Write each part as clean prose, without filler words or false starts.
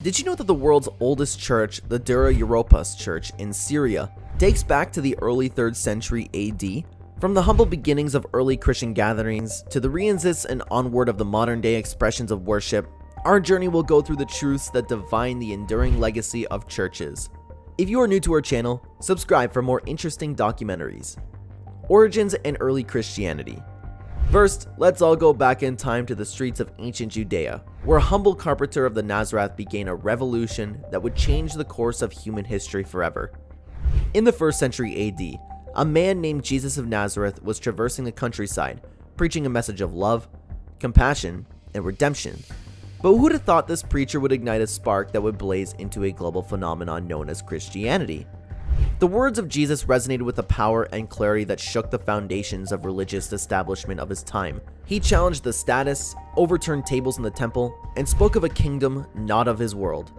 Did you know that the world's oldest church, the Dura Europos Church in Syria, dates back to the early 3rd century AD? From the humble beginnings of early Christian gatherings to the renaissance and onward of the modern-day expressions of worship, our journey will go through the truths that define the enduring legacy of churches. If you are new to our channel, subscribe for more interesting documentaries. Origins and early Christianity. First, let's all go back in time to the streets of ancient Judea, where a humble carpenter of the Nazareth began a revolution that would change the course of human history forever. In the 1st century AD, a man named Jesus of Nazareth was traversing the countryside, preaching a message of love, compassion, and redemption. But who'd have thought this preacher would ignite a spark that would blaze into a global phenomenon known as Christianity? The words of Jesus resonated with a power and clarity that shook the foundations of religious establishment of his time. He challenged the status, overturned tables in the temple, and spoke of a kingdom not of his world.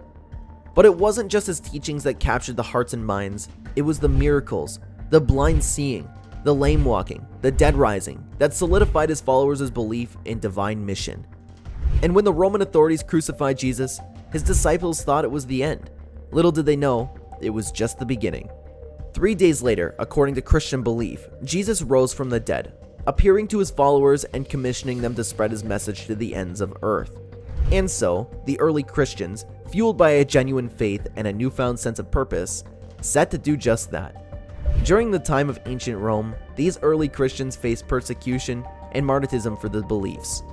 But it wasn't just his teachings that captured the hearts and minds, it was the miracles, the blind seeing, the lame walking, the dead rising, that solidified his followers' belief in divine mission. And when the Roman authorities crucified Jesus, his disciples thought it was the end. Little did they know, it was just the beginning. 3 days later, according to Christian belief, Jesus rose from the dead, appearing to his followers and commissioning them to spread his message to the ends of earth. And so, the early Christians, fueled by a genuine faith and a newfound sense of purpose, set to do just that. During the time of ancient Rome, these early Christians faced persecution and martyrdom for their beliefs.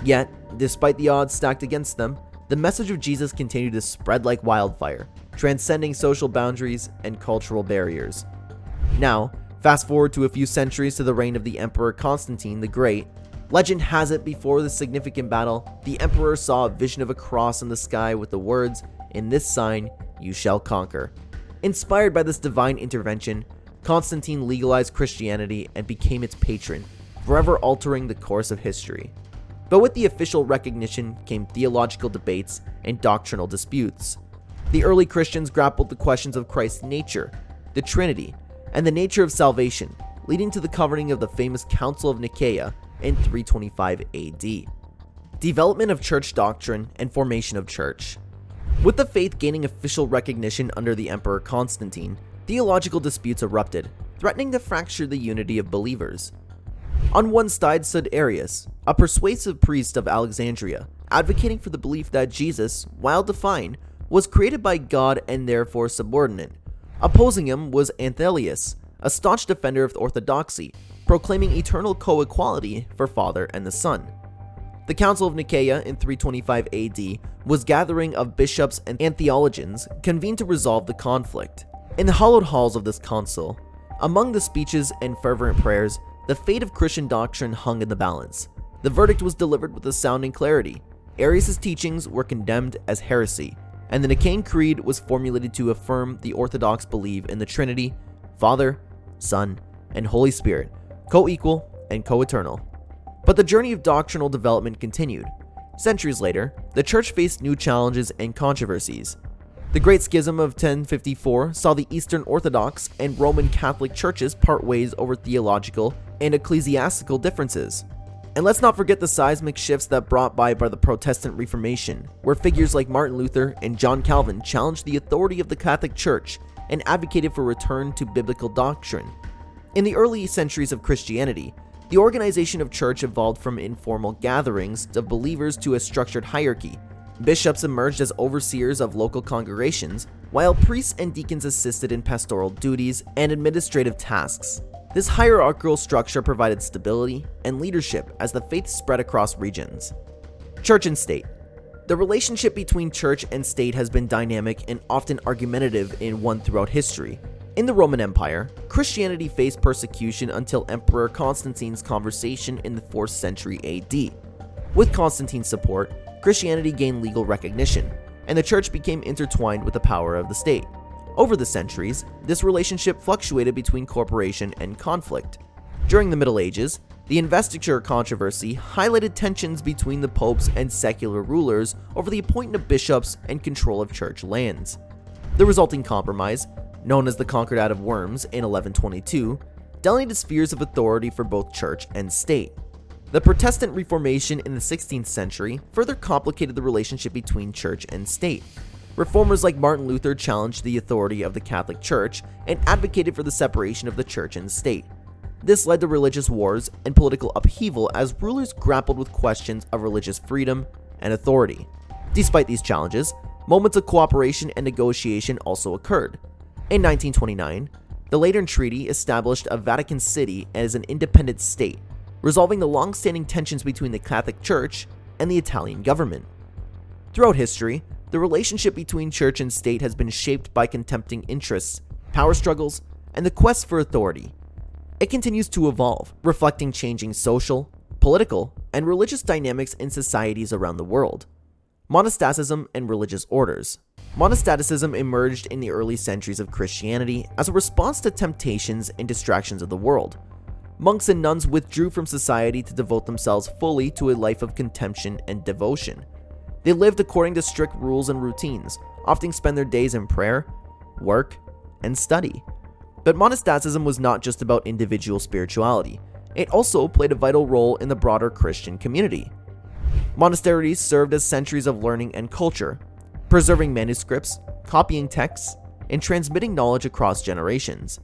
Yet, despite the odds stacked against them, the message of Jesus continued to spread like wildfire, transcending social boundaries and cultural barriers. Now, fast forward to a few centuries to the reign of the Emperor Constantine the Great. Legend has it before this significant battle, the emperor saw a vision of a cross in the sky with the words, "In this sign you shall conquer." Inspired by this divine intervention, Constantine legalized Christianity and became its patron, forever altering the course of history. But with the official recognition came theological debates and doctrinal disputes. The early Christians grappled the questions of Christ's nature, the Trinity, and the nature of salvation, leading to the covering of the famous Council of Nicaea in 325 AD. Development of church doctrine and formation of church. With the faith gaining official recognition under the Emperor Constantine, theological disputes erupted, threatening to fracture the unity of believers. On one side stood Arius, a persuasive priest of Alexandria, advocating for the belief that Jesus, while divine, was created by God and therefore subordinate. Opposing him was Anthelius, a staunch defender of orthodoxy, proclaiming eternal co-equality for Father and the Son. The Council of Nicaea in 325 AD was a gathering of bishops and theologians convened to resolve the conflict. In the hallowed halls of this council, among the speeches and fervent prayers, the fate of Christian doctrine hung in the balance. The verdict was delivered with astounding clarity. Arius' teachings were condemned as heresy, and the Nicene Creed was formulated to affirm the Orthodox belief in the Trinity, Father, Son, and Holy Spirit, co-equal and co-eternal. But the journey of doctrinal development continued. Centuries later, the Church faced new challenges and controversies. The Great Schism of 1054 saw the Eastern Orthodox and Roman Catholic churches part ways over theological and ecclesiastical differences. And let's not forget the seismic shifts that brought by the Protestant Reformation, where figures like Martin Luther and John Calvin challenged the authority of the Catholic Church and advocated for return to biblical doctrine. In the early centuries of Christianity, the organization of church evolved from informal gatherings of believers to a structured hierarchy. Bishops emerged as overseers of local congregations, while priests and deacons assisted in pastoral duties and administrative tasks. This hierarchical structure provided stability and leadership as the faith spread across regions. Church and state. The relationship between church and state has been dynamic and often argumentative in one throughout history. In the Roman Empire, Christianity faced persecution until Emperor Constantine's conversion in the 4th century AD. With Constantine's support, Christianity gained legal recognition, and the church became intertwined with the power of the state. Over the centuries, this relationship fluctuated between cooperation and conflict. During the Middle Ages, the investiture controversy highlighted tensions between the popes and secular rulers over the appointment of bishops and control of church lands. The resulting compromise, known as the Concordat of Worms in 1122, delineated spheres of authority for both church and state. The Protestant Reformation in the 16th century further complicated the relationship between church and state. Reformers like Martin Luther challenged the authority of the Catholic Church and advocated for the separation of the church and state. This led to religious wars and political upheaval as rulers grappled with questions of religious freedom and authority. Despite these challenges, moments of cooperation and negotiation also occurred. In 1929, the Lateran Treaty established a Vatican City as an independent state, resolving the long-standing tensions between the Catholic Church and the Italian government. Throughout history, the relationship between church and state has been shaped by contempting interests, power struggles, and the quest for authority. It continues to evolve, reflecting changing social, political, and religious dynamics in societies around the world. Monasticism and religious orders. Monasticism emerged in the early centuries of Christianity as a response to temptations and distractions of the world. Monks and nuns withdrew from society to devote themselves fully to a life of contemplation and devotion. They lived according to strict rules and routines, often spent their days in prayer, work, and study. But monasticism was not just about individual spirituality. It also played a vital role in the broader Christian community. Monasteries served as centuries of learning and culture, preserving manuscripts, copying texts, and transmitting knowledge across generations.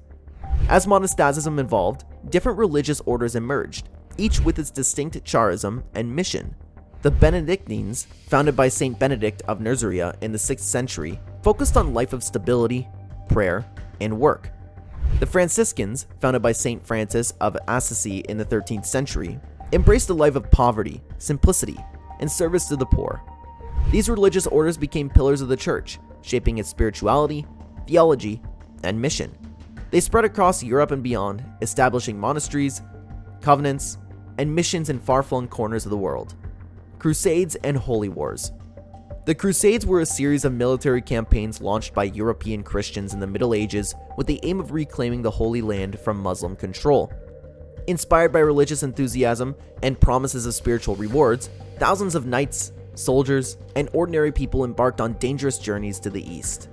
As monasticism evolved, different religious orders emerged, each with its distinct charism and mission. The Benedictines, founded by Saint Benedict of Nursia in the 6th century, focused on life of stability, prayer, and work. The Franciscans, founded by Saint Francis of Assisi in the 13th century, embraced a life of poverty, simplicity, and service to the poor. These religious orders became pillars of the church, shaping its spirituality, theology, and mission. They spread across Europe and beyond, establishing monasteries, convents, and missions in far-flung corners of the world. Crusades and Holy Wars. The Crusades were a series of military campaigns launched by European Christians in the Middle Ages with the aim of reclaiming the Holy Land from Muslim control. Inspired by religious enthusiasm and promises of spiritual rewards, thousands of knights, soldiers, and ordinary people embarked on dangerous journeys to the east.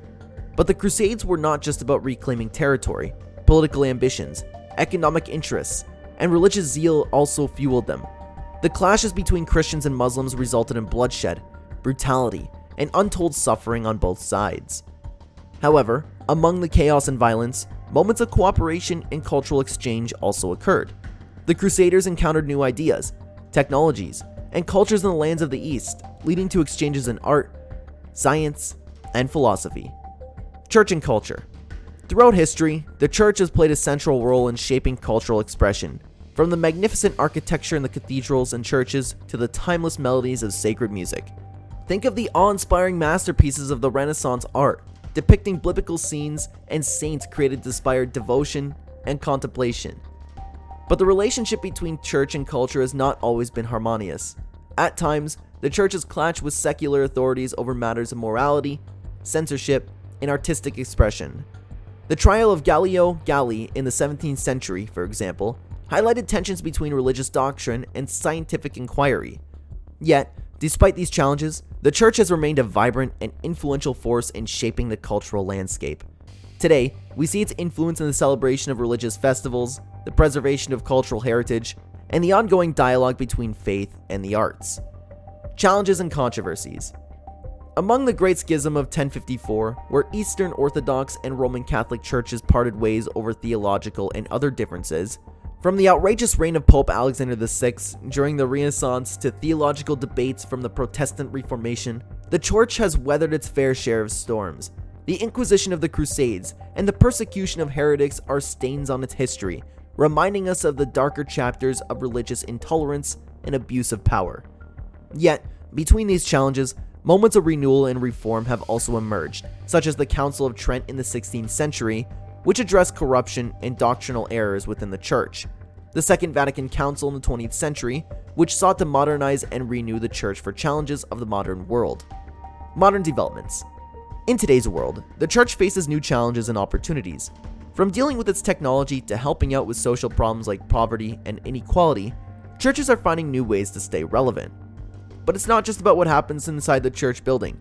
But the Crusades were not just about reclaiming territory. Political ambitions, economic interests, and religious zeal also fueled them. The clashes between Christians and Muslims resulted in bloodshed, brutality, and untold suffering on both sides. However, among the chaos and violence, moments of cooperation and cultural exchange also occurred. The Crusaders encountered new ideas, technologies, and cultures in the lands of the East, leading to exchanges in art, science, and philosophy. Church and culture. Throughout history, the church has played a central role in shaping cultural expression, from the magnificent architecture in the cathedrals and churches to the timeless melodies of sacred music. Think of the awe-inspiring masterpieces of the Renaissance art, depicting biblical scenes and saints created to inspire devotion and contemplation. But the relationship between church and culture has not always been harmonious. At times, the church has clashed with secular authorities over matters of morality, censorship, and artistic expression. The trial of Galileo Galilei in the 17th century, for example, highlighted tensions between religious doctrine and scientific inquiry. Yet, despite these challenges, the church has remained a vibrant and influential force in shaping the cultural landscape. Today, we see its influence in the celebration of religious festivals, the preservation of cultural heritage, and the ongoing dialogue between faith and the arts. Challenges and controversies. Among the Great Schism of 1054, where Eastern Orthodox and Roman Catholic churches parted ways over theological and other differences, from the outrageous reign of Pope Alexander VI during the Renaissance to theological debates from the Protestant Reformation, the church has weathered its fair share of storms. The Inquisition of the Crusades and the persecution of heretics are stains on its history, reminding us of the darker chapters of religious intolerance and abuse of power. Yet, between these challenges, moments of renewal and reform have also emerged, such as the Council of Trent in the 16th century, which addressed corruption and doctrinal errors within the church. The Second Vatican Council in the 20th century, which sought to modernize and renew the church for challenges of the modern world. Modern developments. In today's world, the church faces new challenges and opportunities. From dealing with its technology to helping out with social problems like poverty and inequality, churches are finding new ways to stay relevant. But it's not just about what happens inside the church building.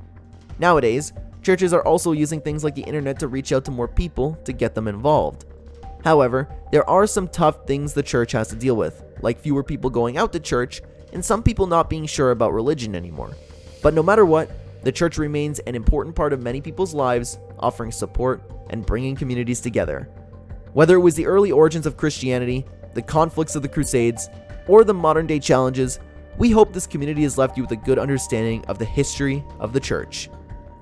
Nowadays, churches are also using things like the internet to reach out to more people to get them involved. However, there are some tough things the church has to deal with, like fewer people going out to church and some people not being sure about religion anymore. But no matter what, The church remains an important part of many people's lives, offering support and bringing communities together. Whether it was the early origins of Christianity, the conflicts of the Crusades, or the modern-day challenges, we hope this community has left you with a good understanding of the history of the church.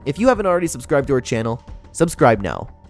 If you haven't already subscribed to our channel, subscribe now.